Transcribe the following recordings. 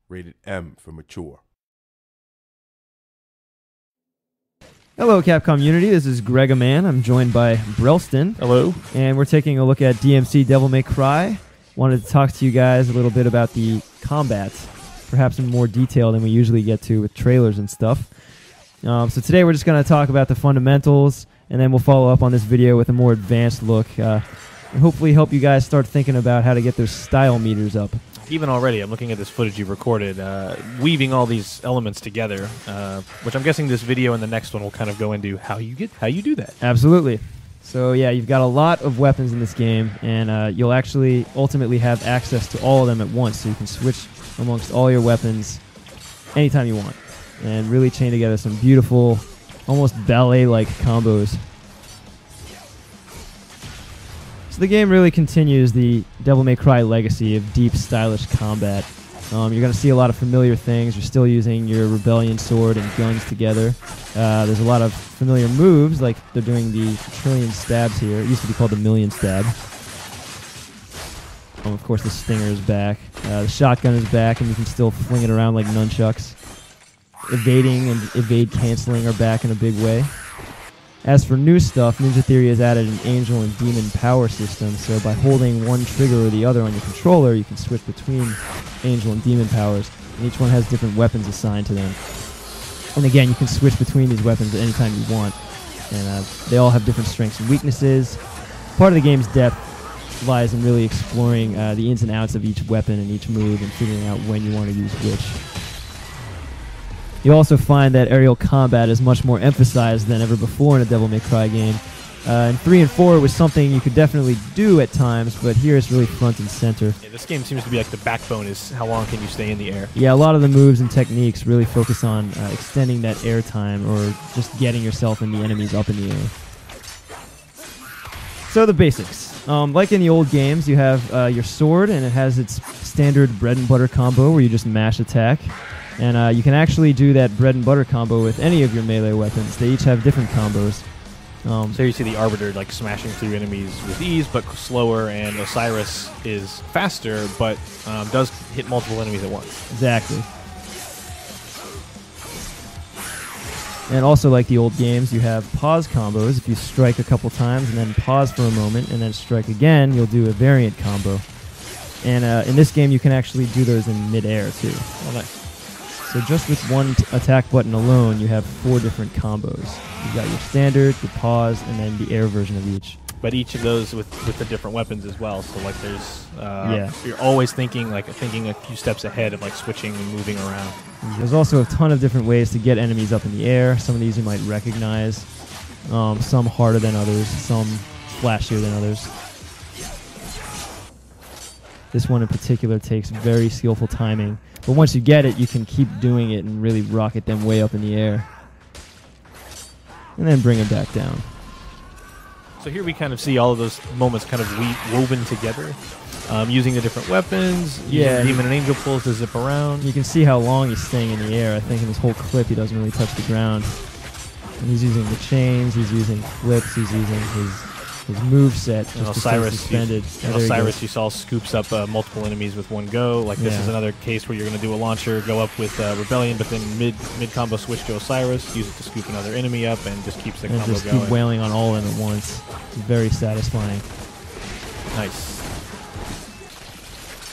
Rated M for mature. Hello, Capcom Unity. This is Greg Aman. I'm joined by Brelston. Hello. And we're taking a look at DMC Devil May Cry. Wanted to talk to you guys a little bit about the combat, perhaps in more detail than we usually get to with trailers and stuff. So today we're just going to talk about the fundamentals, and then we'll follow up on this video with a more advanced look, and hopefully help you guys start thinking about how to get those style meters up. Even already, I'm looking at this footage you've recorded, weaving all these elements together, which I'm guessing this video and the next one will kind of go into how you do that. Absolutely. So yeah, you've got a lot of weapons in this game, and you'll actually ultimately have access to all of them at once, so you can switch amongst all your weapons anytime you want, and really chain together some beautiful, almost ballet-like combos. So the game really continues the Devil May Cry legacy of deep, stylish combat. You're going to see a lot of familiar things. You're still using your Rebellion sword and guns together. There's a lot of familiar moves, like they're doing the trillion stabs here. It used to be called the million stab. Of course, the stinger is back. The shotgun is back, and you can still fling it around like nunchucks. Evading and evade canceling are back in a big way. As for new stuff, Ninja Theory has added an angel and demon power system, so by holding one trigger or the other on your controller, you can switch between angel and demon powers, and each one has different weapons assigned to them. And again, you can switch between these weapons at any time you want, and they all have different strengths and weaknesses. Part of the game's depth lies in really exploring the ins and outs of each weapon and each move and figuring out when you want to use which. You'll also find that aerial combat is much more emphasized than ever before in a Devil May Cry game. In 3 and 4, it was something you could definitely do at times, but here it's really front and center. Yeah, this game seems to be like the backbone is how long can you stay in the air. Yeah, a lot of the moves and techniques really focus on extending that air time or just getting yourself and the enemies up in the air. So the basics. Like in the old games, you have your sword, and it has its standard bread and butter combo where you just mash attack. And you can actually do that bread and butter combo with any of your melee weapons. They each have different combos. So you see the Arbiter like smashing through enemies with ease, but slower, and Osiris is faster, but does hit multiple enemies at once. Exactly. And also, like the old games, you have pause combos. If you strike a couple times and then pause for a moment and then strike again, you'll do a variant combo. And in this game, you can actually do those in midair, too. Oh, nice. So just with one attack button alone, you have 4 different combos. You've got your standard, your pause, and then the air version of each. But each of those with the different weapons as well. So like there's, yeah, you're always thinking a few steps ahead of like switching and moving around. There's also a ton of different ways to get enemies up in the air. Some of these you might recognize. Some harder than others. Some flashier than others. This one in particular takes very skillful timing. But once you get it, you can keep doing it and really rocket them way up in the air. And then bring them back down. So here we kind of see all of those moments kind of woven together. Using the different weapons, using demon and angel pulls to zip around. You can see how long he's staying in the air. I think in this whole clip he doesn't really touch the ground. And he's using the chains, he's using flips, he's using his moveset just to stay suspended. Osiris, you saw, scoops up multiple enemies with one go. Like this is another case where you're going to do a launcher, go up with Rebellion, but then mid combo switch to Osiris, use it to scoop another enemy up, and just keeps the combo going. And just keep wailing on all of them at once. It's very satisfying. Nice.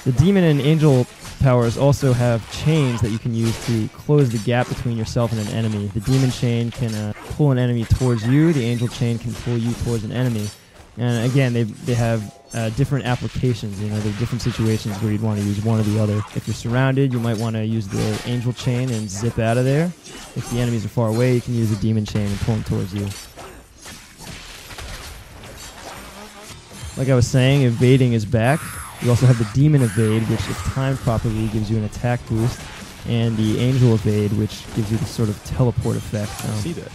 The demon and angel powers also have chains that you can use to close the gap between yourself and an enemy. The demon chain can pull an enemy towards you. The angel chain can pull you towards an enemy. And again, they have different applications. You know, there are different situations where you'd want to use one or the other. If you're surrounded, you might want to use the angel chain and zip out of there. If the enemies are far away, you can use the demon chain and pull them towards you. Like I was saying, evading is back. You also have the demon evade, which if timed properly gives you an attack boost, and the angel evade, which gives you this sort of teleport effect. I see that.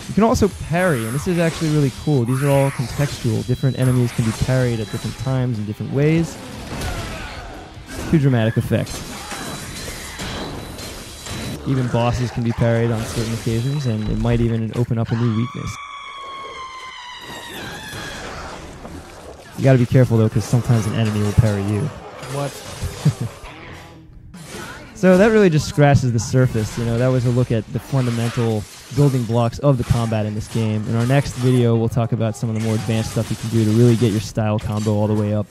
You can also parry, and this is actually really cool. These are all contextual. Different enemies can be parried at different times in different ways. To dramatic effect. Even bosses can be parried on certain occasions, and it might even open up a new weakness. You gotta be careful though, because sometimes an enemy will parry you. What? So that really just scratches the surface. You know, that was a look at the fundamental building blocks of the combat in this game. In our next video, we'll talk about some of the more advanced stuff you can do to really get your style combo all the way up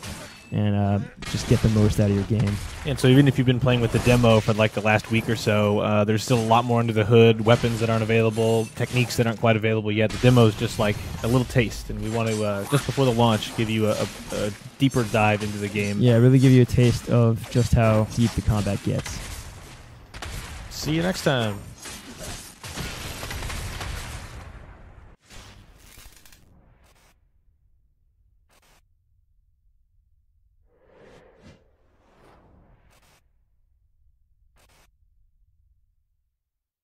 and just get the most out of your game. And so even if you've been playing with the demo for like the last week or so, there's still a lot more under the hood, weapons that aren't available, techniques that aren't quite available yet. The demo is just like a little taste, and we want to, just before the launch, give you a deeper dive into the game. Yeah, really give you a taste of just how deep the combat gets. See you next time.